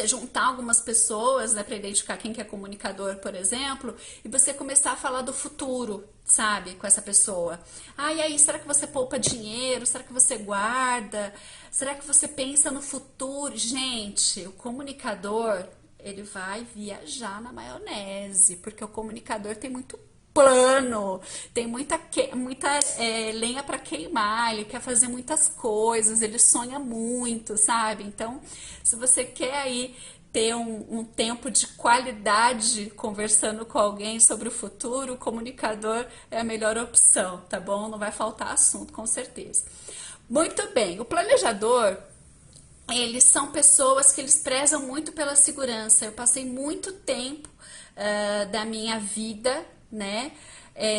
juntar algumas pessoas, né, para identificar quem que é comunicador, por exemplo, e você começar a falar do futuro, sabe, com essa pessoa. Ah, e aí, será que você poupa dinheiro? Será que você guarda? Será que você pensa no futuro? Gente, o comunicador, ele vai viajar na maionese, porque o comunicador tem muito plano, tem muita lenha para queimar, ele quer fazer muitas coisas, ele sonha muito, sabe? Então, se você quer aí ter um tempo de qualidade conversando com alguém sobre o futuro, o comunicador é a melhor opção, tá bom? Não vai faltar assunto, com certeza. Muito bem, o planejador, eles são pessoas que eles prezam muito pela segurança. Eu passei muito tempo da minha vida, né,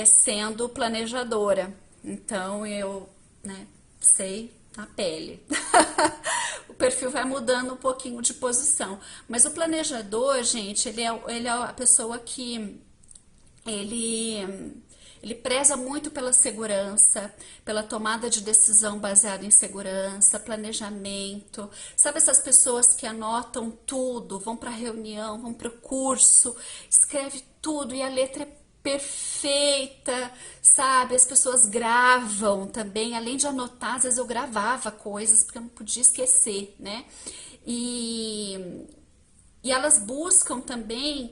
sendo planejadora. Então eu, né, sei na pele. O perfil vai mudando um pouquinho de posição. Mas o planejador, gente, ele é a pessoa que ele ele preza muito pela segurança, pela tomada de decisão baseada em segurança, planejamento. Sabe essas pessoas que anotam tudo, vão para a reunião, vão para o curso, escreve tudo e a letra é perfeita, sabe? As pessoas gravam também, além de anotar, às vezes eu gravava coisas porque eu não podia esquecer, né? E elas buscam também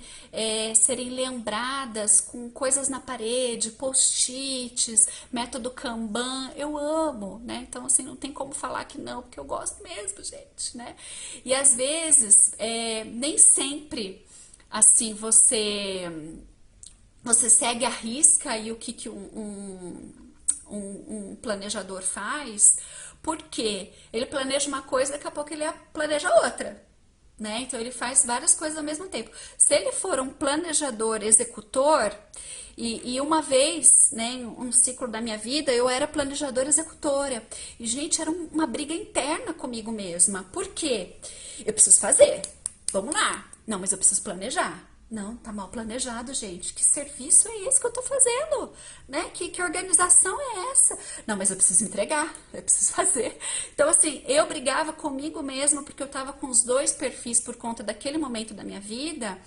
serem lembradas com coisas na parede, post-its, método Kanban. Eu amo, né? Então, assim, não tem como falar que não, porque eu gosto mesmo, gente, né? E às vezes, nem sempre, assim, você segue a risca aí o que um planejador faz, porque ele planeja uma coisa, daqui a pouco ele planeja outra. Né? Então ele faz várias coisas ao mesmo tempo. Se ele for um planejador executor, e uma vez, né, em um ciclo da minha vida, eu era planejadora executora. E, gente, era uma briga interna comigo mesma. Por quê? Eu preciso fazer. Vamos lá. Não, mas eu preciso planejar. Não, tá mal planejado, gente. Que serviço é esse que eu tô fazendo? Né? Que organização é essa? Não, mas eu preciso entregar, eu preciso fazer. Então, assim, eu brigava comigo mesma porque eu tava com os dois perfis por conta daquele momento da minha vida,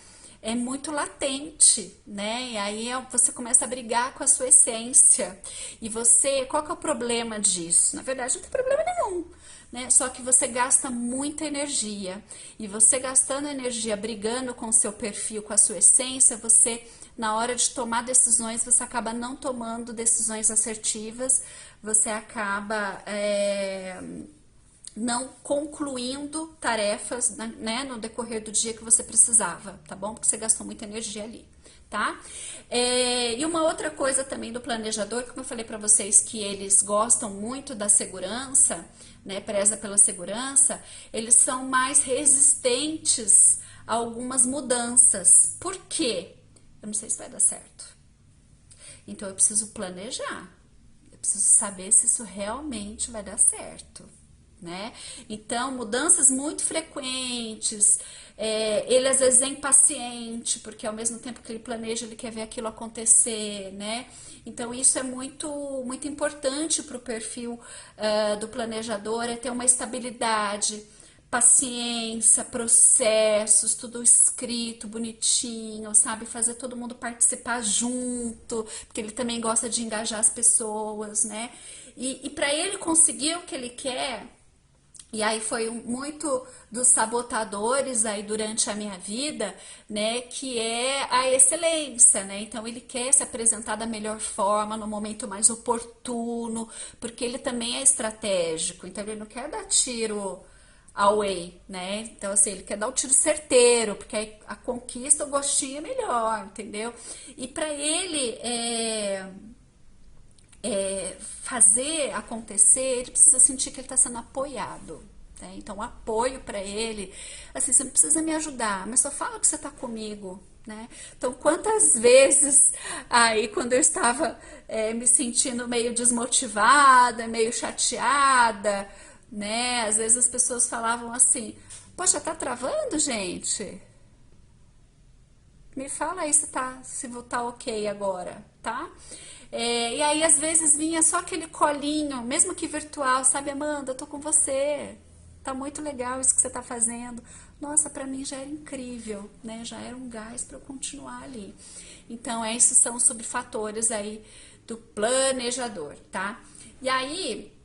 é muito latente, né? E aí você começa a brigar com a sua essência. E você, qual que é o problema disso? Na verdade, não tem problema nenhum. Né? Só que você gasta muita energia e você gastando energia brigando com o seu perfil, com a sua essência, você na hora de tomar decisões, você acaba não tomando decisões assertivas, você acaba não concluindo tarefas, né, no decorrer do dia que você precisava, tá bom? Porque você gastou muita energia ali, tá? E uma outra coisa também do planejador, como eu falei para vocês que eles gostam muito da segurança, né, preza pela segurança, eles são mais resistentes a algumas mudanças. Por quê? Eu não sei se vai dar certo. Então eu preciso planejar, eu preciso saber se isso realmente vai dar certo. Né? Então, mudanças muito frequentes, ele às vezes é impaciente, porque ao mesmo tempo que ele planeja, ele quer ver aquilo acontecer, né? Então, isso é muito importante para o perfil do planejador, é ter uma estabilidade, paciência, processos, tudo escrito, bonitinho, sabe? Fazer todo mundo participar junto, porque ele também gosta de engajar as pessoas, né? E para ele conseguir o que ele quer. E aí foi muito dos sabotadores aí durante a minha vida, né, que é a excelência, né? Então ele quer se apresentar da melhor forma, no momento mais oportuno, porque ele também é estratégico, então ele não quer dar tiro away, né? Então assim, ele quer dar o tiro certeiro, porque aí a conquista, o gostinho é melhor, entendeu? E para ele fazer acontecer, ele precisa sentir que ele está sendo apoiado. Né? Então, apoio para ele, assim, você não precisa me ajudar, mas só fala que você está comigo. Né? Então, quantas vezes aí, quando eu estava me sentindo meio desmotivada, meio chateada, né? Às vezes as pessoas falavam assim: poxa, tá travando, gente? Me fala aí se tá ok agora, tá? E aí, às vezes, vinha só aquele colinho, mesmo que virtual, sabe, Amanda, eu tô com você, tá muito legal isso que você tá fazendo. Nossa, pra mim já era incrível, né? Já era um gás para eu continuar ali. Então, esses são os subfatores aí do planejador, tá? E aí,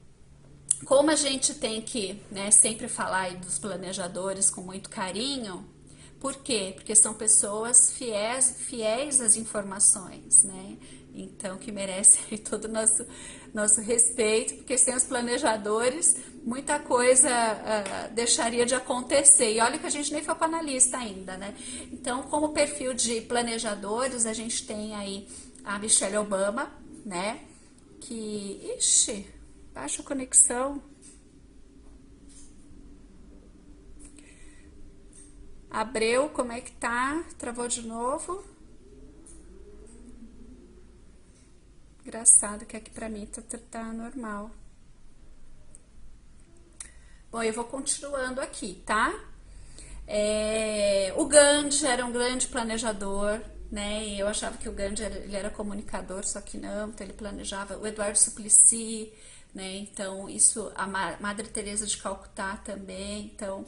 como a gente tem que, né, sempre falar aí dos planejadores com muito carinho, por quê? Porque são pessoas fiéis às informações, né? Então, que merecem todo o nosso respeito, porque sem os planejadores, muita coisa deixaria de acontecer. E olha que a gente nem foi para analista ainda, né? Então, como perfil de planejadores, a gente tem aí a Michelle Obama, né? Que, ixi, baixa conexão. Abreu, como é que tá? Travou de novo? Engraçado que aqui pra mim tá normal. Bom, eu vou continuando aqui, tá? O Gandhi era um grande planejador, né? E eu achava que o Gandhi ele era comunicador, só que não, então ele planejava. O Eduardo Suplicy, né? Então, isso, a Madre Teresa de Calcutá também, então...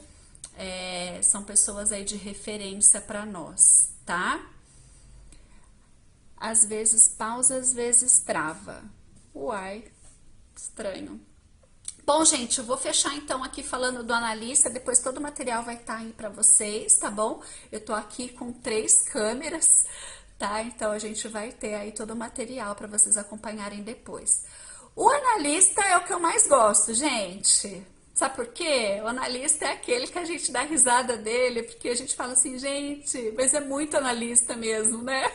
são pessoas aí de referência para nós, tá? Às vezes pausa, às vezes trava. Uai, estranho. Bom, gente, eu vou fechar então aqui falando do analista, depois todo o material vai estar aí para vocês, tá bom? Eu tô aqui com 3 câmeras, tá? Então a gente vai ter aí todo o material para vocês acompanharem depois. O analista é o que eu mais gosto, gente. Sabe por quê? O analista é aquele que a gente dá risada dele, porque a gente fala assim, gente, mas é muito analista mesmo, né?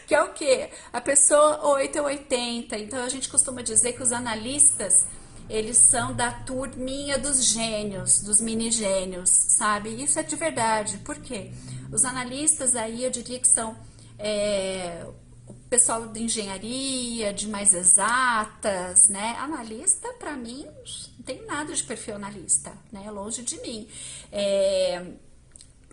Que é o quê? A pessoa 8 ou 80. Então a gente costuma dizer que os analistas, eles são da turminha dos gênios, dos mini gênios, sabe? Isso é de verdade. Por quê? Os analistas aí eu diria que são o pessoal de engenharia, de mais exatas, né? Analista, para mim, não tem nada de perfil analista, né? Longe de mim.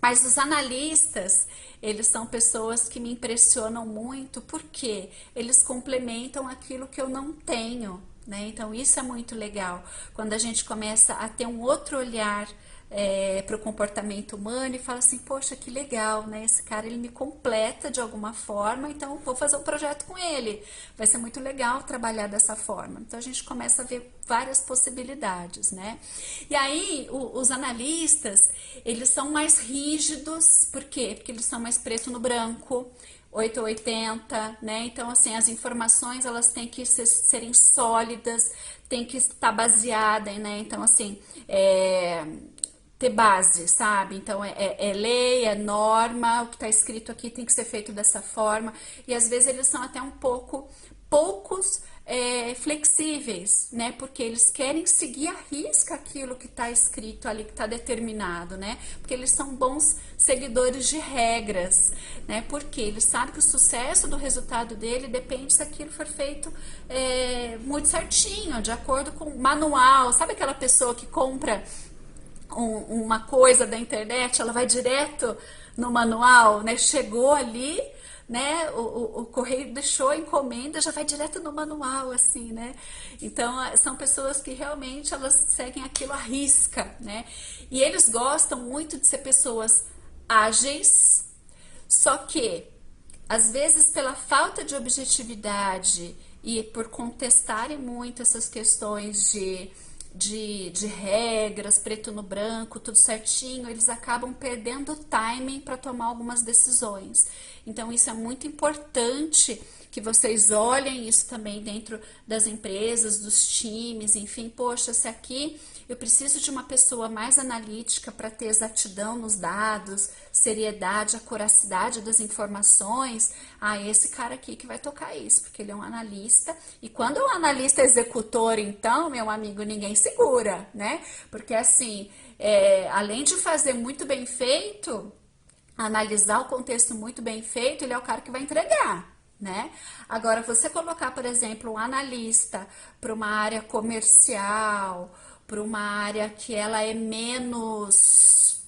Mas os analistas, eles são pessoas que me impressionam muito, porque eles complementam aquilo que eu não tenho, né? Então isso é muito legal, quando a gente começa a ter um outro olhar para o comportamento humano e fala assim, poxa, que legal, né? Esse cara, ele me completa de alguma forma, então vou fazer um projeto com ele. Vai ser muito legal trabalhar dessa forma. Então a gente começa a ver várias possibilidades, né? E aí os analistas, eles são mais rígidos, por quê? Porque eles são mais preto no branco, 8 ou 80, né? Então, assim, as informações, elas têm que serem sólidas, tem que estar baseada, né? Então, assim, ter base, sabe? Então é lei, é norma, o que está escrito aqui tem que ser feito dessa forma, e às vezes eles são até um poucos flexíveis, né? Porque eles querem seguir à risca aquilo que está escrito ali, que está determinado, né? Porque eles são bons seguidores de regras, né? Porque eles sabem que o sucesso do resultado dele depende se aquilo for feito muito certinho, de acordo com o manual. Sabe aquela pessoa que compra uma coisa da internet, ela vai direto no manual, né? Chegou ali, né? O correio deixou a encomenda, já vai direto no manual, assim, né? Então, são pessoas que realmente elas seguem aquilo à risca, né? E eles gostam muito de ser pessoas ágeis, só que, às vezes, pela falta de objetividade e por contestarem muito essas questões de regras, preto no branco, tudo certinho, eles acabam perdendo o timing para tomar algumas decisões. Então, isso é muito importante que vocês olhem isso também dentro das empresas, dos times, enfim, poxa, se aqui eu preciso de uma pessoa mais analítica para ter exatidão nos dados, seriedade, acuracidade das informações, esse cara aqui que vai tocar isso, porque ele é um analista, e quando é um analista executor, então, meu amigo, ninguém segura, né? Porque assim, além de fazer muito bem feito, analisar o contexto muito bem feito, ele é o cara que vai entregar, né? Agora, você colocar, por exemplo, um analista para uma área comercial, para uma área que ela é menos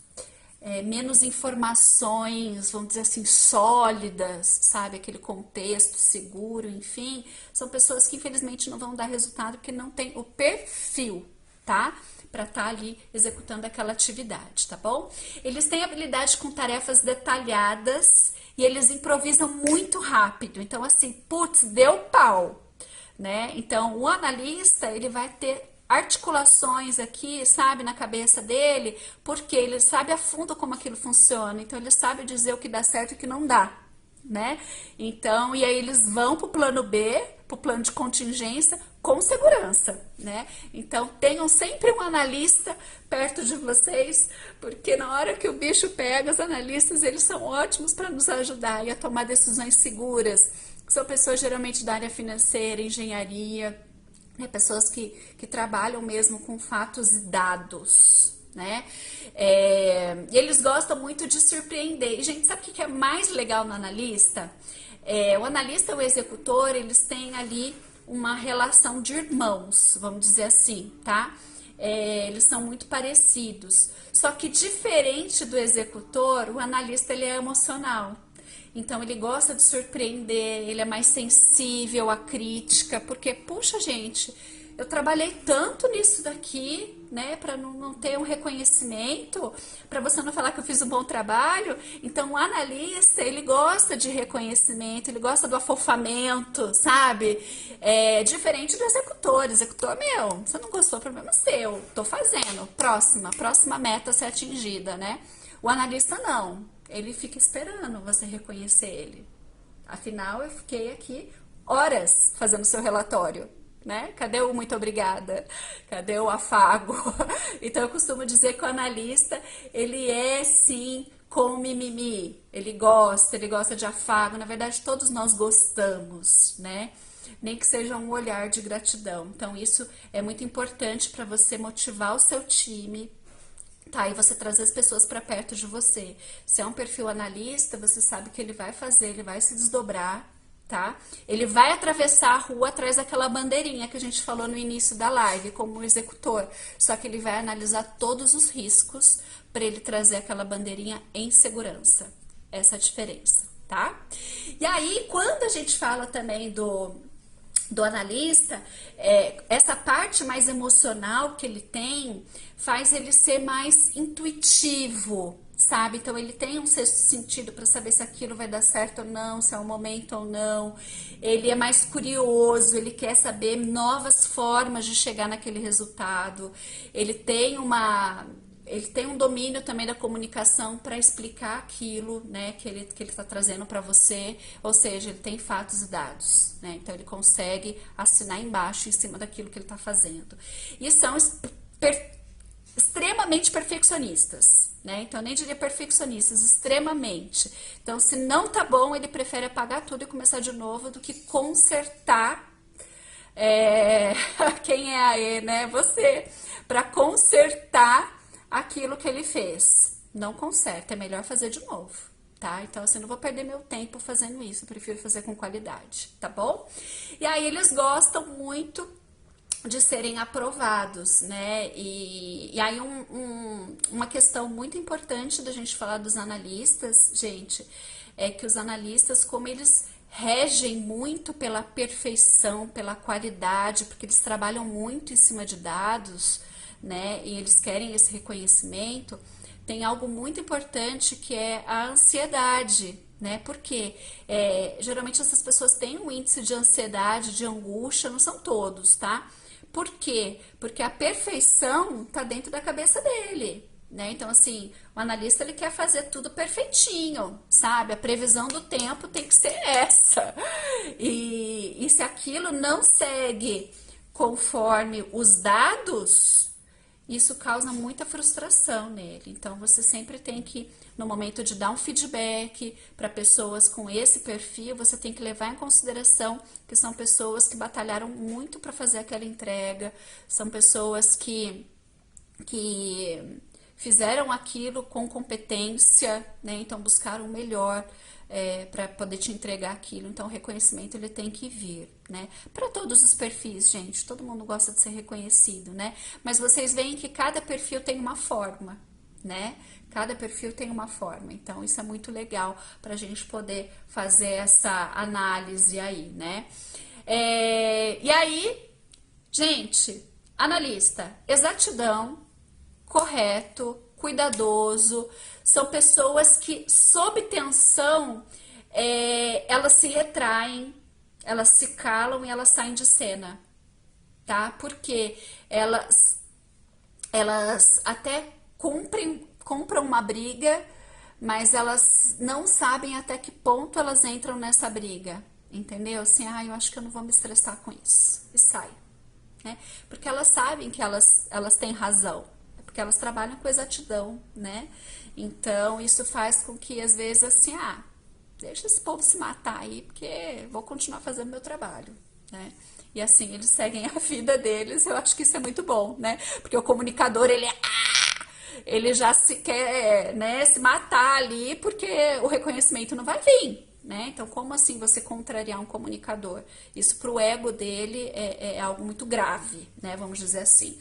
informações, vamos dizer assim, sólidas, sabe? Aquele contexto seguro, enfim, são pessoas que infelizmente não vão dar resultado porque não tem o perfil, tá? Para estar ali executando aquela atividade, tá bom? Eles têm habilidade com tarefas detalhadas e eles improvisam muito rápido. Então, assim, putz, deu pau, né? Então, o analista, ele vai ter articulações aqui, sabe, na cabeça dele, porque ele sabe a fundo como aquilo funciona. Então, ele sabe dizer o que dá certo e o que não dá, né? Então, e aí eles vão pro plano B, pro plano de contingência, com segurança, né? Então, tenham sempre um analista perto de vocês, porque na hora que o bicho pega, os analistas, eles são ótimos para nos ajudar e a tomar decisões seguras. São pessoas geralmente da área financeira, engenharia, né? Pessoas que trabalham mesmo com fatos e dados, né? E eles gostam muito de surpreender. E, gente, sabe o que é mais legal no analista? O analista e o executor, eles têm ali uma relação de irmãos, vamos dizer assim, tá? Eles são muito parecidos. Só que diferente do executor, o analista, ele é emocional. Então, ele gosta de surpreender, ele é mais sensível à crítica, porque, puxa, gente, eu trabalhei tanto nisso daqui, né, para não ter um reconhecimento, para você não falar que eu fiz um bom trabalho. Então, o analista, ele gosta de reconhecimento, ele gosta do afofamento, sabe? Diferente do executor. Executor, meu, você não gostou, problema seu, tô fazendo, próxima meta a ser atingida, né? O analista não, ele fica esperando você reconhecer ele. Afinal, eu fiquei aqui horas fazendo seu relatório, né? Cadê o muito obrigada? Cadê o afago? Então, eu costumo dizer que o analista, ele é, sim, com mimimi. Ele gosta de afago. Na verdade, todos nós gostamos, né? Nem que seja um olhar de gratidão. Então, isso é muito importante para você motivar o seu time, tá? E você trazer as pessoas para perto de você. Se é um perfil analista, você sabe que ele vai fazer, ele vai se desdobrar, tá? Ele vai atravessar a rua atrás daquela bandeirinha que a gente falou no início da live, como um executor. Só que ele vai analisar todos os riscos para ele trazer aquela bandeirinha em segurança. Essa é a diferença, tá? E aí, quando a gente fala também do analista, essa parte mais emocional que ele tem faz ele ser mais intuitivo, sabe? Então ele tem um sexto sentido para saber se aquilo vai dar certo ou não, se é o momento ou não. Ele é mais curioso, ele quer saber novas formas de chegar naquele resultado. Ele tem um domínio também da comunicação para explicar aquilo, né, que ele está trazendo para você, ou seja, ele tem fatos e dados, né, então ele consegue assinar embaixo em cima daquilo que ele está fazendo. E são extremamente perfeccionistas, né, então eu nem diria perfeccionistas, extremamente. Então se não tá bom, ele prefere apagar tudo e começar de novo do que consertar. Quem é aí, né, você, para consertar aquilo que ele fez. Não conserta, é melhor fazer de novo, tá? Então, assim, não vou perder meu tempo fazendo isso, eu prefiro fazer com qualidade, tá bom? E aí, eles gostam muito de serem aprovados, né? E aí, uma questão muito importante da gente falar dos analistas, gente, é que os analistas, como eles regem muito pela perfeição, pela qualidade, porque eles trabalham muito em cima de dados, né, e eles querem esse reconhecimento, tem algo muito importante que é a ansiedade, né, porque geralmente essas pessoas têm um índice de ansiedade, de angústia, não são todos, tá? Por quê? Porque a perfeição tá dentro da cabeça dele, né? Então, assim, o analista ele quer fazer tudo perfeitinho, sabe? A previsão do tempo tem que ser essa. E se aquilo não segue conforme os dados, isso causa muita frustração nele. Então, você sempre tem que, no momento de dar um feedback para pessoas com esse perfil, você tem que levar em consideração que são pessoas que batalharam muito para fazer aquela entrega, são pessoas que fizeram aquilo com competência, né? Então buscaram o melhor para poder te entregar aquilo. Então o reconhecimento ele tem que vir, né? Para todos os perfis, gente, todo mundo gosta de ser reconhecido, né? Mas vocês veem que cada perfil tem uma forma, né? Cada perfil tem uma forma. Então isso é muito legal para a gente poder fazer essa análise aí, né? E aí, gente, analista, exatidão, correto, cuidadoso, são pessoas que, sob tensão, elas se retraem, elas se calam e elas saem de cena, tá? Porque elas até compram uma briga, mas elas não sabem até que ponto elas entram nessa briga, entendeu? Assim, eu acho que eu não vou me estressar com isso, e sai, né? Porque elas sabem que elas têm razão, porque elas trabalham com exatidão, né? Então, isso faz com que, às vezes, assim, deixa esse povo se matar aí, porque vou continuar fazendo meu trabalho, né? E assim, eles seguem a vida deles, eu acho que isso é muito bom, né? Porque o comunicador, ele já se quer, né, se matar ali, porque o reconhecimento não vai vir, né? Então, como assim você contrariar um comunicador? Isso para o ego dele é algo muito grave, né? Vamos dizer assim.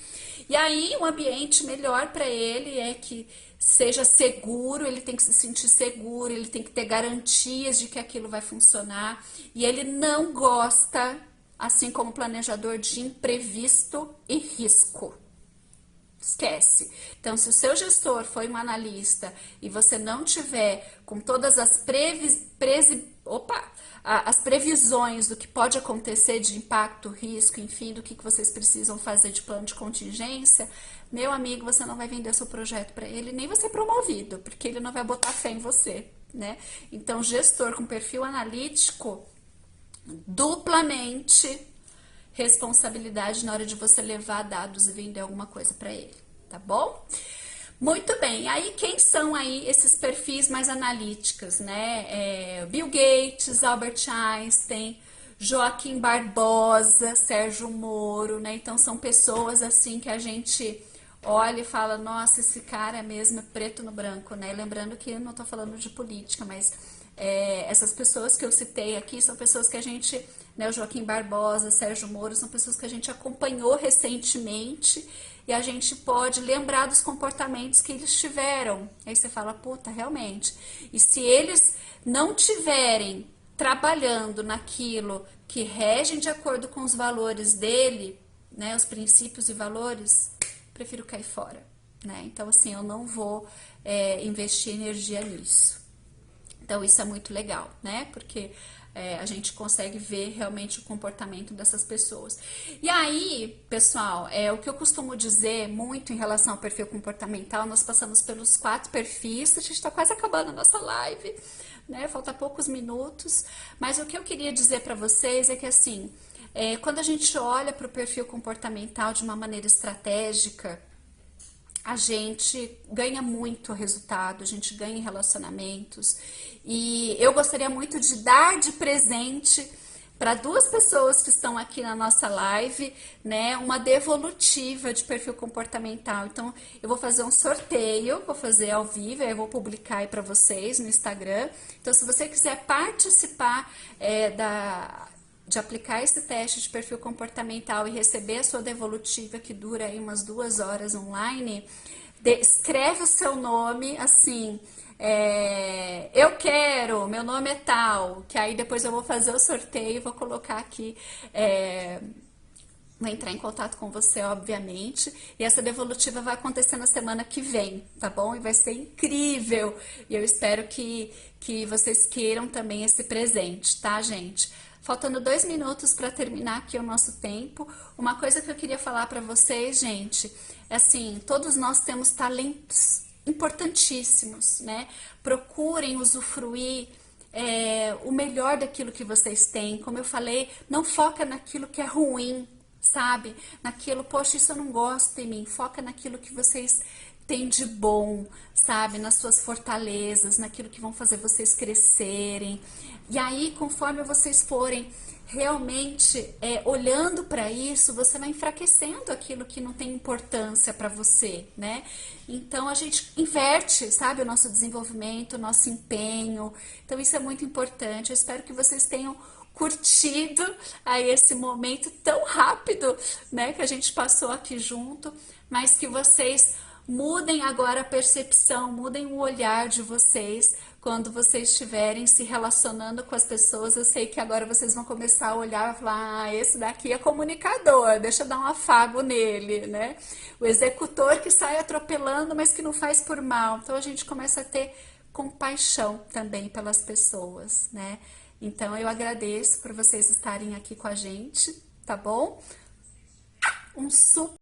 E aí, um ambiente melhor para ele é que seja seguro, ele tem que se sentir seguro, ele tem que ter garantias de que aquilo vai funcionar. E ele não gosta, assim como o planejador, de imprevisto e risco. Esquece. Então, se o seu gestor foi um analista e você não tiver com todas as as previsões do que pode acontecer de impacto, risco, enfim, do que vocês precisam fazer de plano de contingência, meu amigo, você não vai vender seu projeto para ele, nem vai ser promovido, porque ele não vai botar fé em você, né? Então, gestor com perfil analítico, duplamente responsabilidade na hora de você levar dados e vender alguma coisa para ele, tá bom? Muito bem, aí quem são aí esses perfis mais analíticos, né? Bill Gates, Albert Einstein, Joaquim Barbosa, Sérgio Moro, né? Então são pessoas assim que a gente olha e fala, nossa, esse cara mesmo é preto no branco, né? Lembrando que eu não tô falando de política, mas essas pessoas que eu citei aqui são pessoas que a gente né? O Joaquim Barbosa, Sérgio Moro, são pessoas que a gente acompanhou recentemente e a gente pode lembrar dos comportamentos que eles tiveram. Aí você fala, puta, realmente. E se eles não tiverem trabalhando naquilo que regem de acordo com os valores dele, né, os princípios e valores, prefiro cair fora, né? Então, assim, eu não vou investir energia nisso. Então, isso é muito legal, né? Porque a gente consegue ver realmente o comportamento dessas pessoas. E aí, pessoal, o que eu costumo dizer muito em relação ao perfil comportamental, nós passamos pelos 4 perfis, a gente está quase acabando a nossa live, né? Falta poucos minutos, mas o que eu queria dizer para vocês é que, assim, quando a gente olha para o perfil comportamental de uma maneira estratégica, a gente ganha muito resultado, a gente ganha em relacionamentos. E eu gostaria muito de dar de presente para 2 pessoas que estão aqui na nossa live, né, uma devolutiva de perfil comportamental. Então, eu vou fazer um sorteio, vou fazer ao vivo, eu vou publicar aí para vocês no Instagram. Então, se você quiser participar de aplicar esse teste de perfil comportamental e receber a sua devolutiva, que dura aí umas 2 horas online, escreve o seu nome assim, eu quero, meu nome é tal, que aí depois eu vou fazer o sorteio e vou colocar aqui, vou entrar em contato com você, obviamente, e essa devolutiva vai acontecer na semana que vem, tá bom? E vai ser incrível, e eu espero que vocês queiram também esse presente, tá, gente? Faltando 2 minutos para terminar aqui o nosso tempo, uma coisa que eu queria falar para vocês, gente, é assim, todos nós temos talentos importantíssimos, né? Procurem usufruir o melhor daquilo que vocês têm. Como eu falei, não foca naquilo que é ruim, sabe? Naquilo, poxa, isso eu não gosto em mim. Foca naquilo que vocês têm de bom, sabe? Nas suas fortalezas, naquilo que vão fazer vocês crescerem. E aí, conforme vocês forem realmente olhando para isso, você vai enfraquecendo aquilo que não tem importância para você, né? Então, a gente inverte, sabe? O nosso desenvolvimento, o nosso empenho. Então, isso é muito importante. Eu espero que vocês tenham curtido aí esse momento tão rápido, né, que a gente passou aqui junto, mas que vocês mudem agora a percepção, mudem o olhar de vocês quando vocês estiverem se relacionando com as pessoas. Eu sei que agora vocês vão começar a olhar e falar, ah, esse daqui é comunicador, deixa eu dar um afago nele, né? O executor que sai atropelando, mas que não faz por mal. Então a gente começa a ter compaixão também pelas pessoas, né? Então, eu agradeço por vocês estarem aqui com a gente, tá bom? Um super